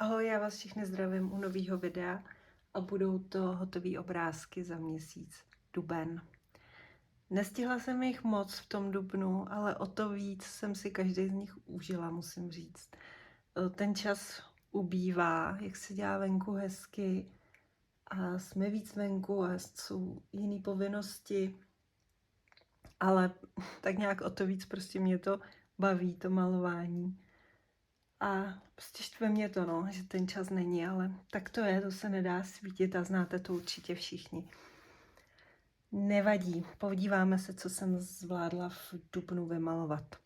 Ahoj, já vás všichni zdravím u nového videa a budou to hotové obrázky za měsíc duben. Nestihla jsem jich moc v tom dubnu, ale o to víc jsem si každý z nich užila, musím říct. Ten čas ubývá, jak se dělá venku hezky a jsme víc venku a jsou jiné povinnosti, ale tak nějak o to víc prostě mě to baví, to malování. A prostě štve mě to, no, že ten čas není, ale tak to je, to se nedá svítit a znáte to určitě všichni. Nevadí, podíváme se, co jsem zvládla v dubnu vymalovat.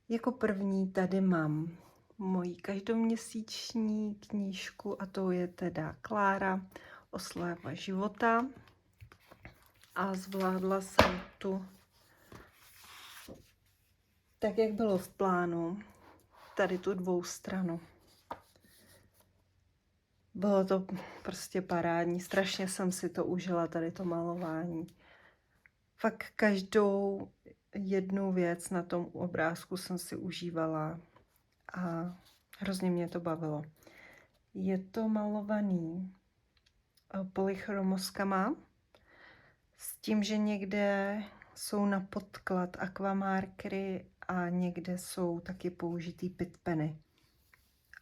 Jako první tady mám moji každoměsíční knížku a to je teda Klára, Oslava života. A zvládla jsem tu tak, jak bylo v plánu, tady tu dvoustranu. Bylo to prostě parádní, strašně jsem si to užila, tady to malování. Fakt každou jednu věc na tom obrázku jsem si užívala a hrozně mě to bavilo. Je to malovaný polychromoskama s tím, že někde jsou na podklad akvamárkry a někde jsou taky použitý pitpeny.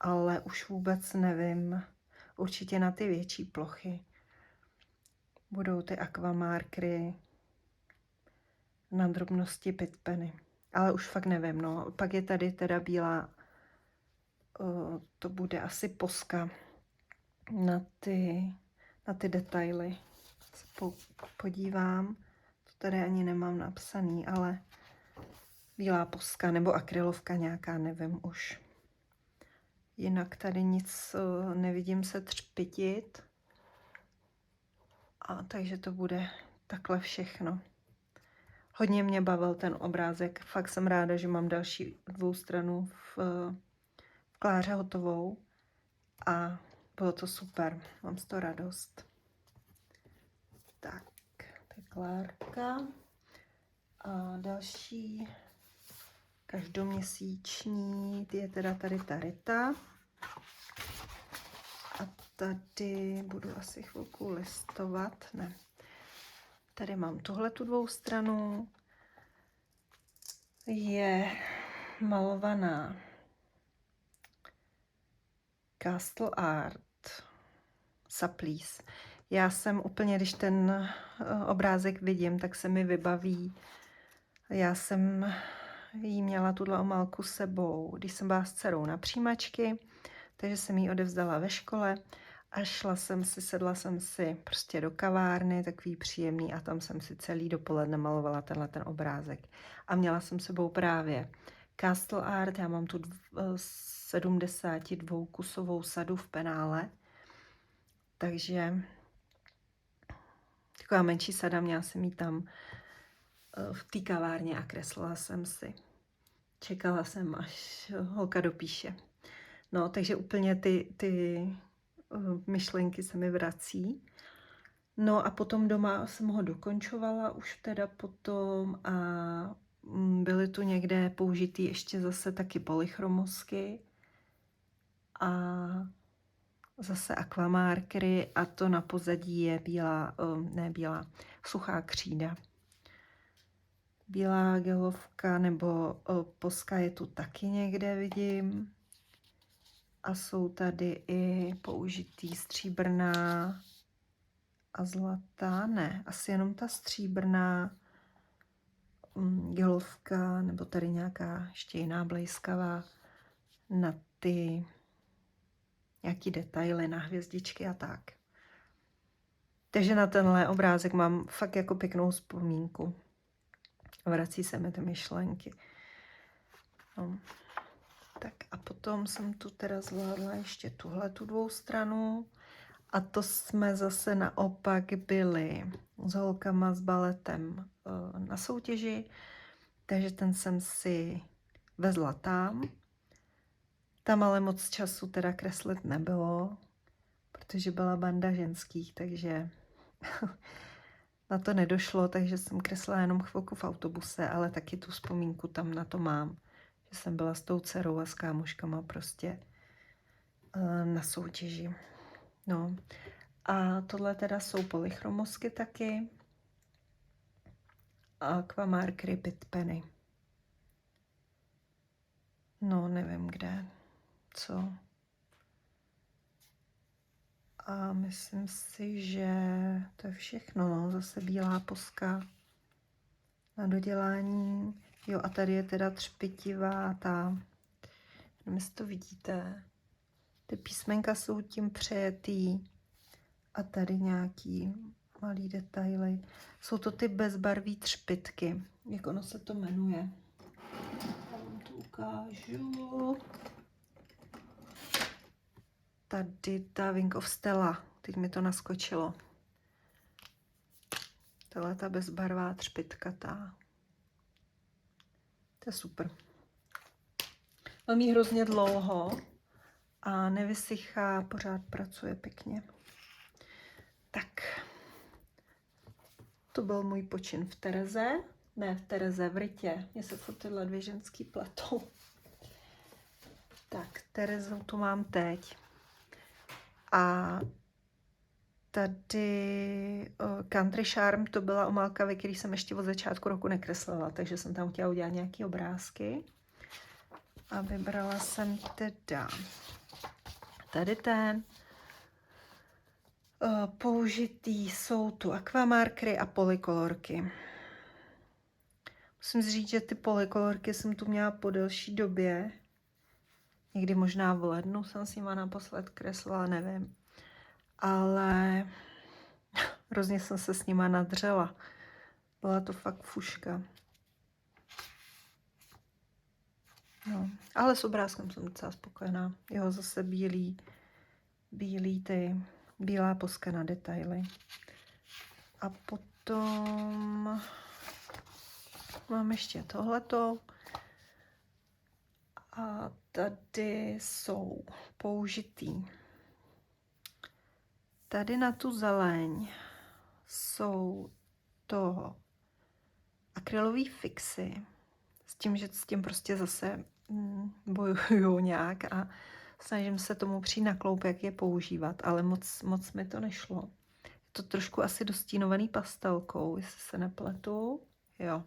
Ale už vůbec nevím, určitě na ty větší plochy budou ty akvamárkry, na drobnosti pitpeny. Ale už fakt nevím, no. Pak je tady teda bílá, to bude asi poska na ty detaily. Se podívám, to tady ani nemám napsaný, ale bílá poska nebo akrylovka nějaká, nevím už. Jinak tady nic nevidím se třpitit. A takže to bude takhle všechno. Hodně mě bavil ten obrázek. Fakt jsem ráda, že mám další dvoustranu v Kláře hotovou. A bylo to super. Mám z toho radost. Tak, to je Klárka. A další každoměsíční je teda tady ta Rita. A tady budu asi chvilku listovat. Ne. Tady mám tuhle tu dvoustranu. Je malovaná Castle Art Saplís. Já jsem úplně, když ten obrázek vidím, tak se mi vybaví. Já jsem jí měla tuhle omálku s sebou, když jsem byla s dcerou na přijímačky, takže jsem ji odevzdala ve škole a sedla jsem si prostě do kavárny, takový příjemný, a tam jsem si celý dopoledne malovala tenhle ten obrázek. A měla jsem sebou právě Castle Art, já mám tu 72 kusovou sadu v penále, takže taková menší sada, měla jsem ji tam v té kavárně a kreslila jsem si. Čekala jsem, až holka dopíše. No, takže úplně ty myšlenky se mi vrací. No a potom doma jsem ho dokončovala už teda potom a byly tu někde použitý ještě zase taky polychromosky a zase akvamárkry a to na pozadí je suchá křída. Bílá gelovka nebo poska je tu taky někde, vidím. A jsou tady i použitý stříbrná a zlatá, ne, asi jenom ta stříbrná gelovka, nebo tady nějaká ještě jiná blejskavá na ty nějaký detaily, na hvězdičky a tak. Takže na tenhle obrázek mám fakt jako pěknou vzpomínku. Vrací se mi ty myšlenky. No. Tak a potom jsem tu teda zvládla ještě tuhle tu dvoustranu. A to jsme zase naopak byli s holkama s baletem na soutěži, takže ten jsem si vezla tam. Tam ale moc času teda kreslit nebylo, protože byla banda ženských, takže na to nedošlo, takže jsem kreslila jenom chvilku v autobuse, ale taky tu vzpomínku tam na to mám, že jsem byla s tou dcerou a s kámoškama prostě na soutěži. No. A tohle teda jsou polychromosky taky. Aquamarkery Pit Penny. No, nevím kde, co. A myslím si, že to je všechno, no. Zase bílá poska na dodělání. Jo, a tady je teda třpitivá ta, nevím, jestli to vidíte. Ty písmenka jsou tím přejetý. A tady nějaký malý detaily. Jsou to ty bezbarví třpitky. Jak ono se to jmenuje? Já vám to ukážu. Tady ta Wing of Stella. Teď mi to naskočilo. Tohle ta bezbarvá třpitka. To je super. Mám jí hrozně dlouho a nevysychá, pořád pracuje pěkně. Tak. To byl můj počin v Tereze. Ne v Tereze, v Rytě. Mně se furt tyhle dvě ženský pletou. Tak, Terezu tu mám teď. A tady Country Charm, to byla omálka, ve který jsem ještě od začátku roku nekreslila, takže jsem tam chtěla udělat nějaké obrázky. A vybrala jsem teda tady ten. Použitý jsou tu aquamarkery a polykolorky. Musím říct, že ty polykolorky jsem tu měla po delší době. Někdy možná v lednu jsem s nima naposled kreslila, nevím. Ale hrozně jsem se s nima nadřela. Byla to fakt fuška. No, ale s obrázkem jsem docela spokojená. Jo, zase bílá poska na detaily. A potom mám ještě tohleto. A tady jsou použitý. Tady na tu zeleň jsou to akrylový fixy. S tím, že s tím prostě zase bojuju nějak a snažím se tomu přijít na kloup, jak je používat, ale moc mi to nešlo. Je to trošku asi dostínovaný pastelkou, jestli se nepletu. Jo.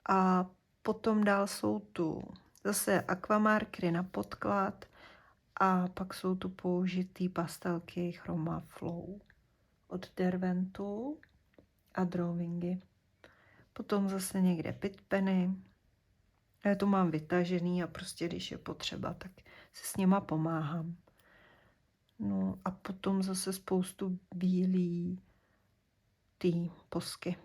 A potom dál jsou tu zase aquamarkery na podklad a pak jsou tu použitý pastelky Chroma Flow od Derwentu a Drawingy. Potom zase někde Pit Penny. Já to mám vytažený a prostě když je potřeba, tak si s nima pomáhám. No a potom zase spoustu bílý tý posky.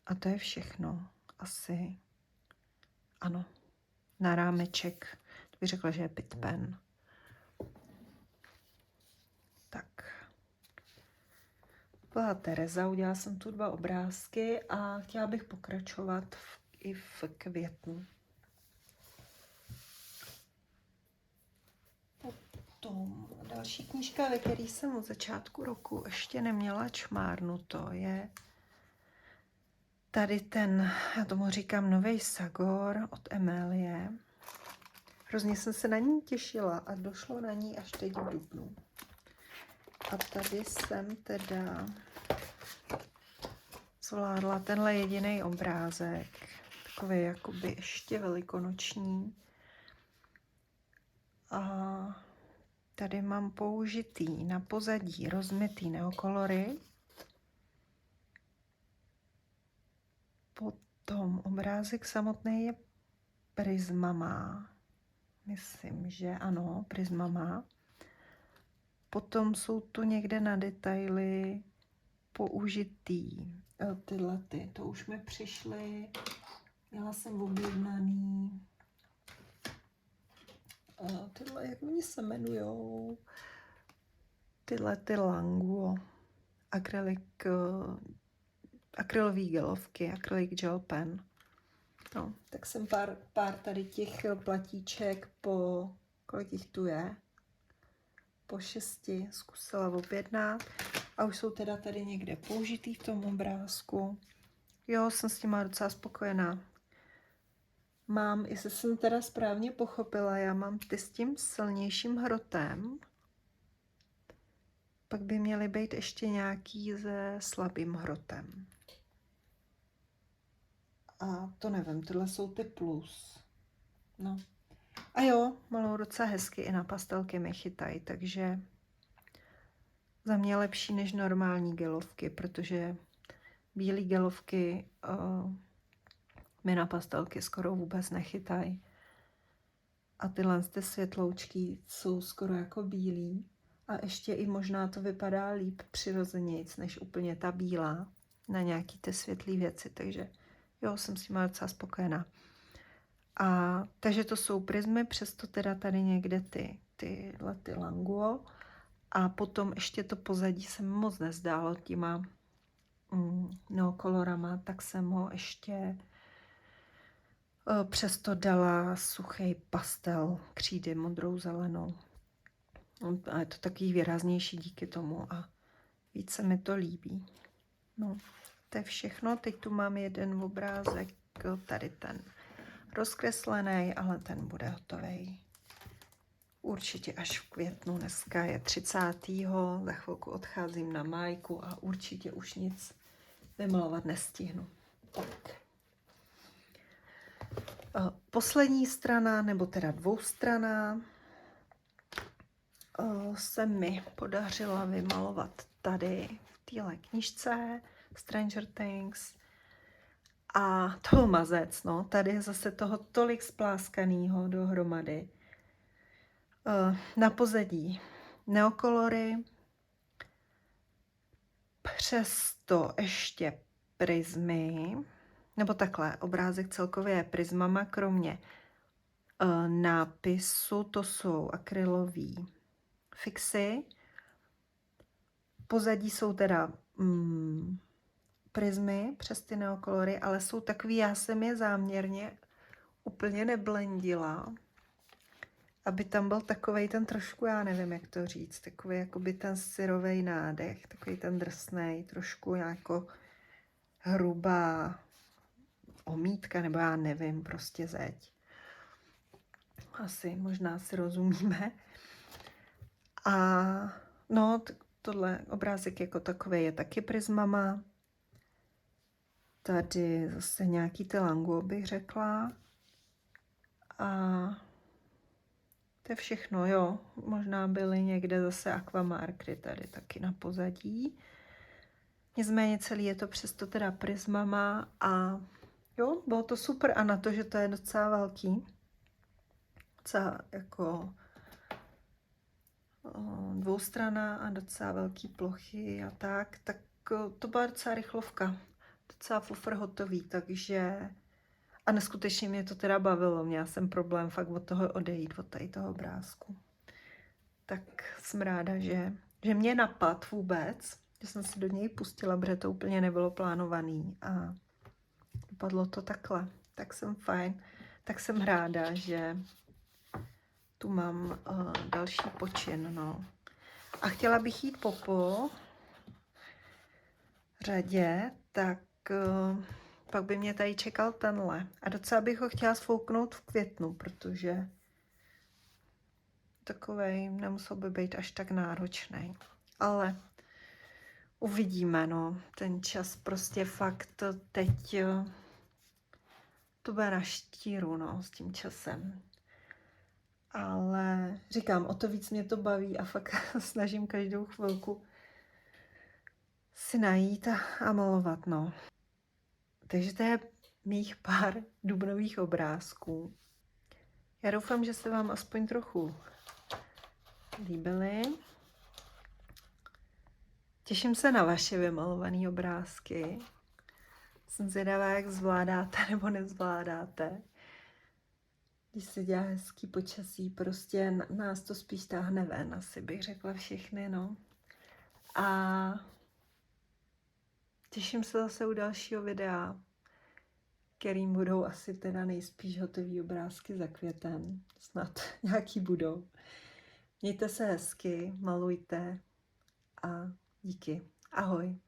A to je všechno. Asi. Ano. Na rámeček. To bych řekla, že je Pit Pen. Tak. Byla Tereza, udělala jsem tu 2 obrázky a chtěla bych pokračovat i v květnu. Potom další knížka, ve které jsem od začátku roku ještě neměla čmárnuto, je tady ten, já tomu říkám Nový Sagor od Emelie. Hrozně jsem se na ní těšila a došlo na ní až teď v dubnu. A tady jsem teda zvládla tenhle jediný obrázek, takový jakoby ještě velikonoční. A tady mám použitý na pozadí rozmitý neokolory. Potom obrázek samotný je prismama. Myslím, že ano, prismama. Potom jsou tu někde na detaily použitý tyhle, to už mi přišly. Měla jsem objednaný. Tyhle, jak oni se jmenujou? Tyhle ty Languo. Akrylový gelovky, acrylic gel pen. No, tak jsem pár tady těch platíček kolik jich tu je? Po 6 zkusila objednat. A už jsou teda tady někde použitý v tom obrázku. Jo, jsem s tím docela spokojená. mám, jestli jsem teda správně pochopila, já mám ty s tím silnějším hrotem. Pak by měly být ještě nějaký se slabým hrotem. A to nevím, tyhle jsou ty plus. No. A jo, malou docela hezky i na pastelky mi chytají, takže za mě lepší než normální gelovky, protože bílé gelovky mi na pastelky skoro vůbec nechytají. A tyhle ty světloučky jsou skoro jako bílý. A ještě i možná to vypadá líp přirozenějc, než úplně ta bílá na nějaký ty světlé věci. Takže jo, jsem s tím docela spokojená. A takže to jsou prismy, přesto teda tady někde ty Languo. A potom ještě to pozadí se mi moc nezdálo těma neokolorama, tak jsem ho ještě přesto dala suchý pastel křídy modrou zelenou. A je to takový výraznější díky tomu a víc se mi to líbí. No, to je všechno. Teď tu mám jeden obrázek, tady ten rozkreslený, ale ten bude hotový určitě až v květnu. Dneska je 30. Za chvilku odcházím na májku a určitě už nic vymalovat nestihnu. Tak. Poslední strana, nebo teda dvoustrana, se mi podařila vymalovat tady v téhle knížce Stranger Things. A to byl mazec, no. Tady je zase toho tolik spláskaného dohromady. Na pozadí neokolory, přesto ještě prismy, nebo takhle, obrázek celkově je prismama, kromě nápisu, to jsou akrylový fixy. Pozadí jsou teda prismy přes ty neokolory, ale jsou takový, já jsem je záměrně úplně neblendila, aby tam byl takovej ten trošku, já nevím, jak to říct, takový jakoby ten syrovej nádech, takový ten drsnej, trošku jako hrubá omítka, nebo já nevím, prostě zeď. Asi, možná si rozumíme. A no, tohle obrázek jako takový je taky prismama. Tady zase nějaký ty Languo, bych řekla. A to je všechno, jo. Možná byly někde zase akvamarkry tady taky na pozadí. Nicméně celý je to přesto teda prismama a jo, bylo to super. A na to, že to je docela velký, docela jako dvoustrana a docela velký plochy a tak to byla docela rychlovka. Docela fufr hotový, takže a neskutečně mě to teda bavilo. Měla jsem problém fakt od toho odejít, od tady toho obrázku. Tak jsem ráda, že mě napad vůbec, že jsem si do něj pustila, protože to úplně nebylo plánovaný a dopadlo to takhle. Tak jsem fajn. Tak jsem ráda, že tu mám další počin, no. A chtěla bych jít po řadě, tak pak by mě tady čekal tenhle. A docela bych ho chtěla sfouknout v květnu, protože takovej nemusel by být až tak náročný. Ale uvidíme, no. Ten čas prostě fakt teď to bude na štíru, no, s tím časem. Ale říkám, o to víc mě to baví a fakt snažím každou chvilku si najít a malovat, no. Takže to je mých pár dubnových obrázků. Já doufám, že se vám aspoň trochu líbily. Těším se na vaše vymalované obrázky. Jsem zvědavá, jak zvládáte nebo nezvládáte. Když se dělá hezký počasí, prostě nás to spíš táhne ven, asi bych řekla všechny, no. A těším se zase u dalšího videa, kterým budou asi teda nejspíš hotový obrázky za květen. Snad nějaký budou. Mějte se hezky, malujte a díky. Ahoj.